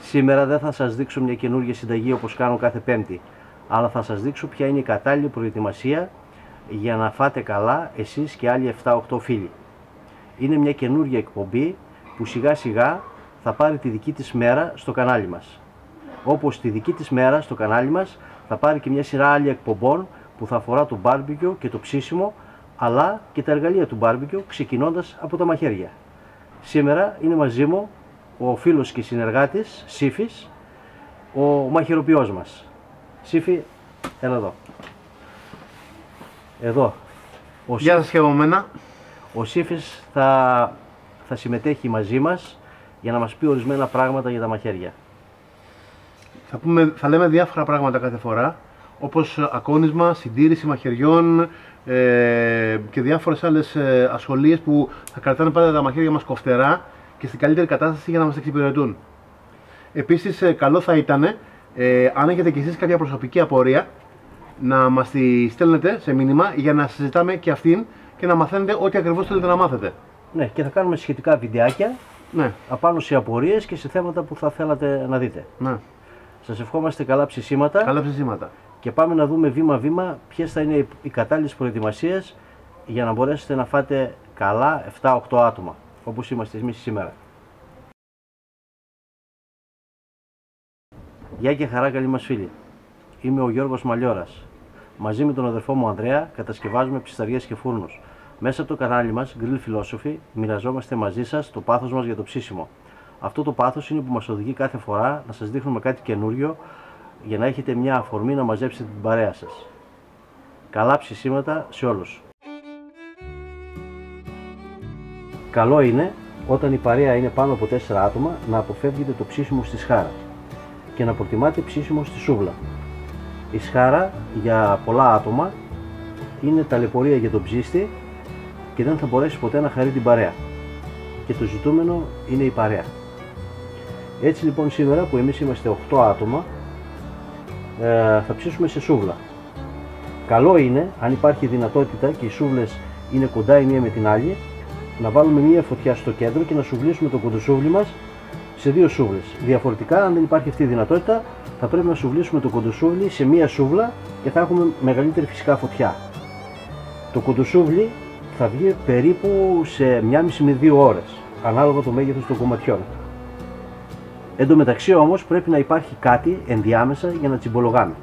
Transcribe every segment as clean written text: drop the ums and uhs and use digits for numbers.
Σήμερα δεν θα σας δείξω μια καινούργια συνταγή όπως κάνω κάθε Πέμπτη, αλλά θα σας δείξω ποια είναι η κατάλληλη προετοιμασία για να φάτε καλά εσείς και άλλοι 7-8 φίλοι. Είναι μια καινούργια εκπομπή που σιγά σιγά θα πάρει τη δική της μέρα στο κανάλι μας. Όπως τη δική της μέρα στο κανάλι μας θα πάρει και μια σειρά άλλη εκπομπών που θα αφορά το μπάρμπεκιου και το ψήσιμο, αλλά και τα εργαλεία του μπάρμπεκιου, ξεκινώντας από τα μαχαίρια. Σήμερα είναι μαζί μου ο φίλος και συνεργάτης Σύφης, ο μαχαιροποιός μας. Σύφη, έλα εδώ. Εδώ. Γεια σας και από μένα. Ο Σύφης θα συμμετέχει μαζί μας για να μας πει ορισμένα πράγματα για τα μαχαίρια. Θα λέμε διάφορα πράγματα κάθε φορά, όπως ακόνισμα, συντήρηση μαχαιριών και διάφορες άλλες ασχολίες που θα κρατάνε πάντα τα μαχαίρια μας κοφτερά και στην καλύτερη κατάσταση για να μας εξυπηρετούν. Επίσης, καλό θα ήταν, αν έχετε κι εσείς κάποια προσωπική απορία, να μας τη στέλνετε σε μήνυμα για να συζητάμε και αυτήν και να μαθαίνετε ό,τι ακριβώς θέλετε να μάθετε. Ναι, και θα κάνουμε σχετικά βιντεάκια απάνω σε απορίες και σε θέματα που θα θέλατε να δείτε. Ναι. Σας ευχόμαστε καλά ψησίματα. Καλά ψησίματα. Και πάμε να δούμε βήμα-βήμα ποιες θα είναι οι κατάλληλες προετοιμασίες για να μπορέσετε να φάτε καλά 7-8 άτομα, όπως είμαστε εμείς σήμερα. Γεια και χαρά, καλοί μας φίλοι. Είμαι ο Γιώργος Μαλιώρας. Μαζί με τον αδερφό μου Ανδρέα κατασκευάζουμε ψισταριές και φούρνους. Μέσα από το κανάλι μας Grill Philosophy μοιραζόμαστε μαζί σας το πάθος μας για το ψήσιμο. Αυτό το πάθος είναι που μας οδηγεί κάθε φορά να σας δείχνουμε κάτι καινούριο για να έχετε μια αφορμή να μαζέψετε την παρέα σας. Καλά ψησίματα σε όλους. Καλό είναι όταν η παρέα είναι πάνω από 4 άτομα να αποφεύγετε το ψήσιμο στη σχάρα και να προτιμάτε ψήσιμο στη σούβλα. Η σχάρα για πολλά άτομα είναι ταλαιπωρία για τον ψήστη και δεν θα μπορέσει ποτέ να χαρεί την παρέα. Και το ζητούμενο είναι η παρέα. Έτσι λοιπόν σήμερα που εμείς είμαστε 8 άτομα θα ψήσουμε σε σούβλα. Καλό είναι, αν υπάρχει δυνατότητα και οι σούβλες είναι κοντά η μία με την άλλη, να βάλουμε μία φωτιά στο κέντρο και να σουβλήσουμε το κοντοσούβλι μας σε 2 σούβλες. Διαφορετικά, αν δεν υπάρχει αυτή η δυνατότητα, θα πρέπει να σουβλήσουμε το κοντοσούβλι σε μία σούβλα και θα έχουμε μεγαλύτερη φυσικά φωτιά. Το κοντοσούβλι θα βγει περίπου σε 1,5 με 2 ώρες, ανάλογα το μέγεθος των κομματιών. Εν τω μεταξύ όμως πρέπει να υπάρχει κάτι ενδιάμεσα για να τσιμπολογάμε.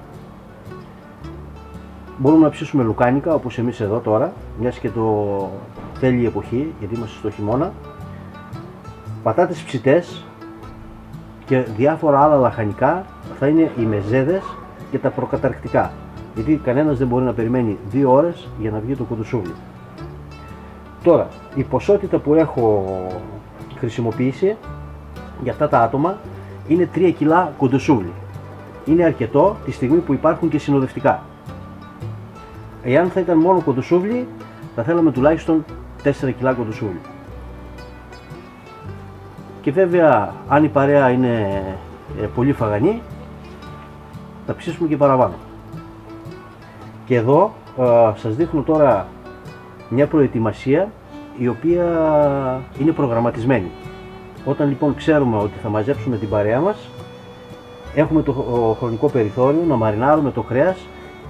Μπορούμε να ψήσουμε λουκάνικα όπως εμείς εδώ τώρα, μιας και το θέλει η εποχή, γιατί είμαστε στο χειμώνα. Πατάτες ψητές και διάφορα άλλα λαχανικά θα είναι οι μεζέδες και τα προκαταρκτικά, γιατί κανένας δεν μπορεί να περιμένει 2 ώρες για να βγει το κοντοσούβλι. Τώρα, η ποσότητα που έχω χρησιμοποιήσει για αυτά τα άτομα είναι 3 κιλά κοντοσούβλι. Είναι αρκετό τη στιγμή που υπάρχουν και συνοδευτικά. Εάν θα ήταν μόνο κοντοσούβλι, θα θέλαμε τουλάχιστον 4 κιλά κοντοσούβλι. Και βέβαια, αν η παρέα είναι πολύ φαγανή, θα ψήσουμε και παραπάνω. Και εδώ σας δείχνω τώρα μια προετοιμασία η οποία είναι προγραμματισμένη. Όταν λοιπόν ξέρουμε ότι θα μαζέψουμε την παρέα μας, έχουμε το χρονικό περιθώριο να μαρινάρουμε το κρέας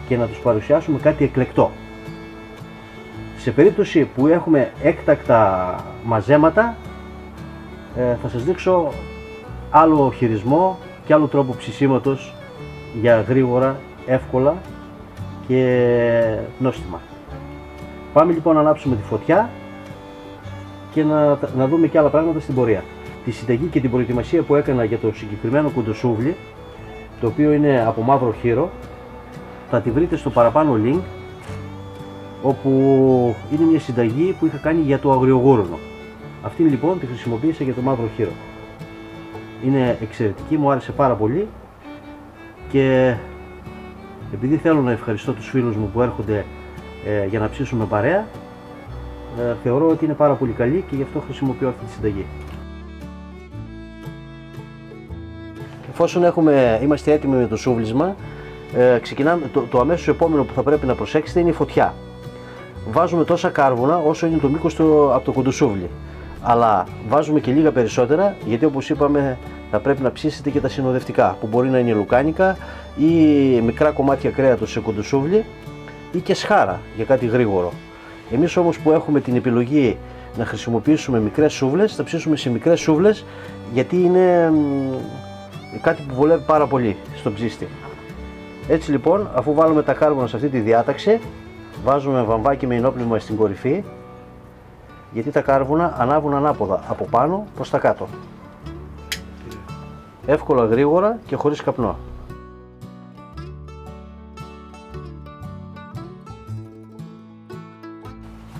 και να τους παρουσιάσουμε κάτι εκλεκτό. Σε περίπτωση που έχουμε έκτακτα μαζέματα, θα σας δείξω άλλο χειρισμό και άλλο τρόπο ψησίματος για γρήγορα, εύκολα και νόστιμα. Πάμε λοιπόν να ανάψουμε τη φωτιά και να δούμε και άλλα πράγματα στην πορεία. Τη συνταγή και την προετοιμασία που έκανα για το συγκεκριμένο κοντοσούβλι, το οποίο είναι από μαύρο χείρο, θα τη βρείτε στο παραπάνω link, όπου είναι μια συνταγή που είχα κάνει για το αγριογούρνο. Αυτή λοιπόν τη χρησιμοποίησα για το μαύρο χείρο. Είναι εξαιρετική, μου άρεσε πάρα πολύ και επειδή θέλω να ευχαριστώ τους φίλους μου που έρχονται για να ψήσουμε παρέα, θεωρώ ότι είναι πάρα πολύ καλή και γι' αυτό χρησιμοποιώ αυτή τη συνταγή. Εφόσον είμαστε έτοιμοι με το σούβλισμα, ξεκινάμε, το αμέσως επόμενο που θα πρέπει να προσέξετε είναι η φωτιά. Βάζουμε τόσα κάρβουνα όσο είναι το μήκος από το κοντοσούβλι, αλλά βάζουμε και λίγα περισσότερα, γιατί όπως είπαμε θα πρέπει να ψήσετε και τα συνοδευτικά, που μπορεί να είναι λουκάνικα ή μικρά κομμάτια κρέατος σε κοντοσούβλι ή και σχάρα για κάτι γρήγορο. Εμείς όμως που έχουμε την επιλογή να χρησιμοποιήσουμε μικρές σούβλες, θα ψήσουμε σε μικρές σούβλες, γιατί είναι κάτι που βολεύει πάρα πολύ στον ψήστη. Έτσι λοιπόν, αφού βάλουμε τα κάρβουνα σε αυτή τη διάταξη, βάζουμε βαμβάκι με ενόπλευμα στην κορυφή, γιατί τα κάρβουνα ανάβουν ανάποδα από πάνω προς τα κάτω. Εύκολα, γρήγορα και χωρίς καπνό.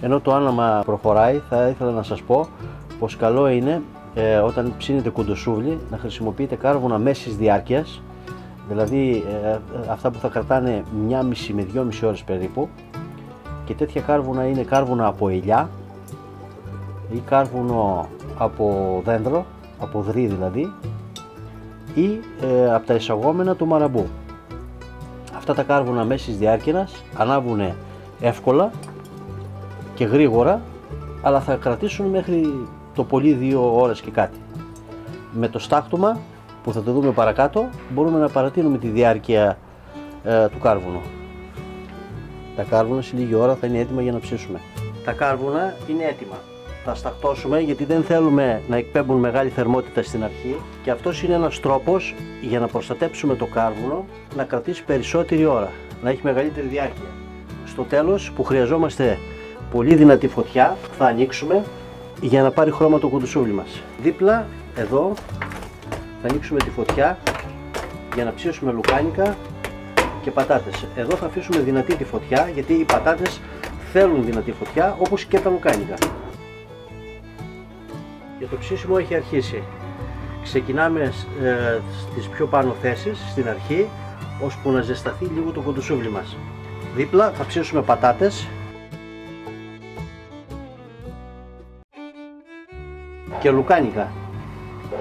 Ενώ το άναμα προχωράει, θα ήθελα να σας πω πως καλό είναι όταν ψήνετε κοντοσούβλι να χρησιμοποιείτε κάρβουνα μέσης διάρκειας, δηλαδή αυτά που θα κρατάνε 1,5 με 2,5 ώρες περίπου, και τέτοια κάρβουνα είναι κάρβουνα από ελιά ή κάρβουνο από δέντρο, από δρύ δηλαδή, ή από τα εισαγόμενα του μαραμπού. Αυτά τα κάρβουνα μέσης διάρκειας ανάβουν εύκολα και γρήγορα, αλλά θα κρατήσουν μέχρι το πολύ 2 ώρες και κάτι. Με το στάχτωμα που θα το δούμε παρακάτω μπορούμε να παρατείνουμε τη διάρκεια του κάρβουνου. Τα κάρβουνα σε λίγη ώρα θα είναι έτοιμα για να ψήσουμε. Τα κάρβουνα είναι έτοιμα. Θα σταχτώσουμε γιατί δεν θέλουμε να εκπέμπουν μεγάλη θερμότητα στην αρχή, και αυτός είναι ένας τρόπος για να προστατέψουμε το κάρβουνο να κρατήσει περισσότερη ώρα, να έχει μεγαλύτερη διάρκεια. Στο τέλος, που χρειαζόμαστε πολύ δυνατή φωτιά, θα ανοίξουμε για να πάρει χρώμα το κοντοσούβλι μας. Δίπλα εδώ θα ανοίξουμε τη φωτιά για να ψήσουμε λουκάνικα και πατάτες. Εδώ θα αφήσουμε δυνατή τη φωτιά, γιατί οι πατάτες θέλουν δυνατή φωτιά, όπως και τα λουκάνικα. Και το ψήσιμο έχει αρχίσει. Ξεκινάμε στις πιο πάνω θέσεις στην αρχή, ώσπου να ζεσταθεί λίγο το κοντοσούβλι μας. Δίπλα θα ψήσουμε πατάτες και λουκάνικα.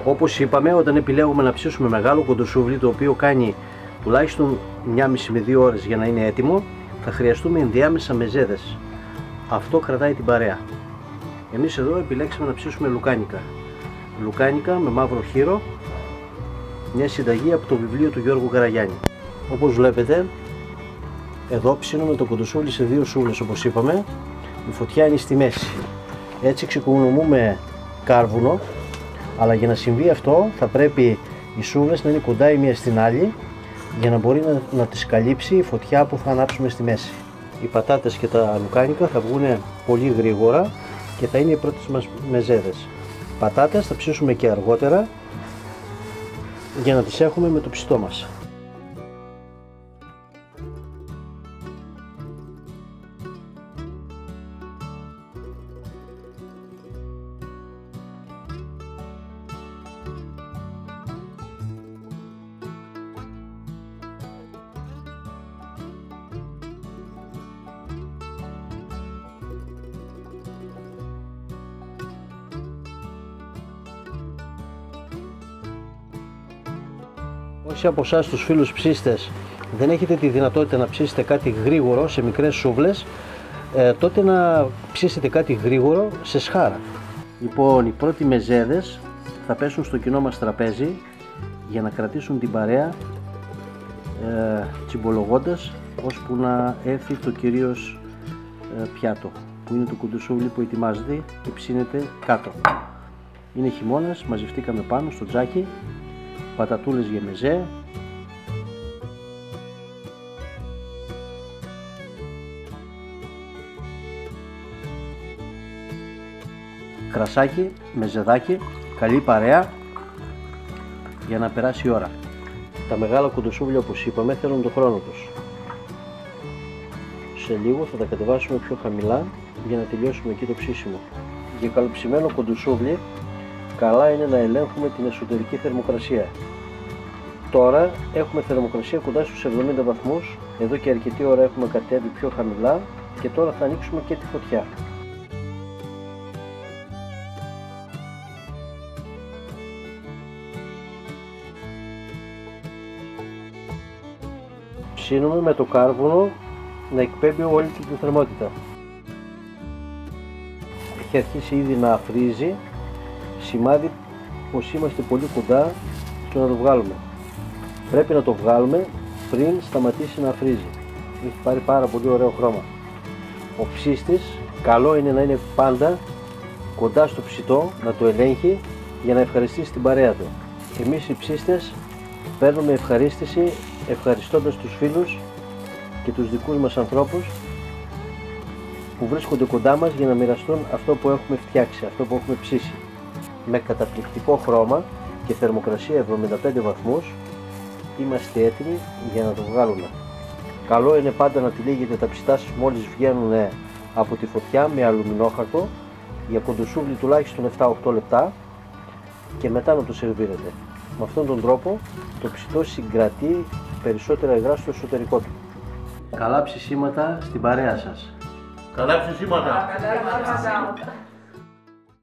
Όπως είπαμε, όταν επιλέγουμε να ψήσουμε μεγάλο κοντοσούβλι, το οποίο κάνει τουλάχιστον 1,5 με 2 ώρες για να είναι έτοιμο, θα χρειαστούμε ενδιάμεσα μεζέδες. Αυτό κρατάει την παρέα. Εμείς εδώ επιλέξαμε να ψήσουμε λουκάνικα. Λουκάνικα με μαύρο χείρο, μια συνταγή από το βιβλίο του Γιώργου Καραγιάννη. Όπως βλέπετε, εδώ ψήνουμε το κοντοσούβλι σε 2 σούβλες, όπως είπαμε. Η φωτιά είναι στη μέση. Έτσι ξεκονομούμε κάρβουνο, αλλά για να συμβεί αυτό θα πρέπει οι σούβλες να είναι κοντά η μία στην άλλη, για να μπορεί να τις καλύψει η φωτιά που θα ανάψουμε στη μέση. Οι πατάτες και τα λουκάνικα θα βγουν πολύ γρήγορα και θα είναι οι πρώτες μας μεζέδες. Πατάτες θα ψήσουμε και αργότερα για να τις έχουμε με το ψητό μας. Όσοι από εσάς τους φίλους ψήστες δεν έχετε τη δυνατότητα να ψήσετε κάτι γρήγορο σε μικρές σούβλες, τότε να ψήσετε κάτι γρήγορο σε σχάρα. Λοιπόν, οι πρώτοι μεζέδες θα πέσουν στο κοινό μας τραπέζι για να κρατήσουν την παρέα, τσιμπολογώντας, ώσπου να έρθει το κυρίως πιάτο, που είναι το κοντοσούβλι που ετοιμάζεται και ψήνεται κάτω. Είναι χειμώνας, μαζευτήκαμε πάνω στο τζάκι, πατατούλες για μεζέ, κρασάκι, μεζεδάκι, καλή παρέα για να περάσει η ώρα. Τα μεγάλα κοντοσούβλια, όπως είπαμε, θέλουν τον χρόνο τους. Σε λίγο θα τα κατεβάσουμε πιο χαμηλά για να τελειώσουμε εκεί το ψήσιμο. Για καλοψημένο κοντοσούβλι καλά είναι να ελέγχουμε την εσωτερική θερμοκρασία. Τώρα έχουμε θερμοκρασία κοντά στους 70 βαθμούς, εδώ και αρκετή ώρα έχουμε κατέβει πιο χαμηλά και τώρα θα ανοίξουμε και τη φωτιά. Ψήνουμε με το κάρβουνο να εκπέμπει όλη την θερμότητα. Έχει αρχίσει ήδη να αφρίζει, σημάδι πως είμαστε πολύ κοντά και να το βγάλουμε. Πρέπει να το βγάλουμε πριν σταματήσει να φρίζει. Έχει πάρει πάρα πολύ ωραίο χρώμα. Ο ψύστης καλό είναι να είναι πάντα κοντά στο ψητό, να το ελέγχει για να ευχαριστήσει την παρέα του. Εμείς οι ψύστες παίρνουμε ευχαρίστηση ευχαριστώντας τους φίλους και τους δικούς μας ανθρώπους που βρίσκονται κοντά μας για να μοιραστούν αυτό που έχουμε φτιάξει, αυτό που έχουμε ψήσει. Με καταπληκτικό χρώμα και θερμοκρασία 75 βαθμούς είμαστε έτοιμοι για να το βγάλουμε. Καλό είναι πάντα να τυλίγετε τα ψητά σας μόλις βγαίνουν από τη φωτιά με αλουμινόχαρτο για κοντοσούβλι τουλάχιστον 7-8 λεπτά και μετά να το σερβίρετε. Με αυτόν τον τρόπο το ψητό συγκρατεί περισσότερα υγρά στο εσωτερικό του. Καλά ψησίματα στην παρέα σας. Καλά ψησίματα!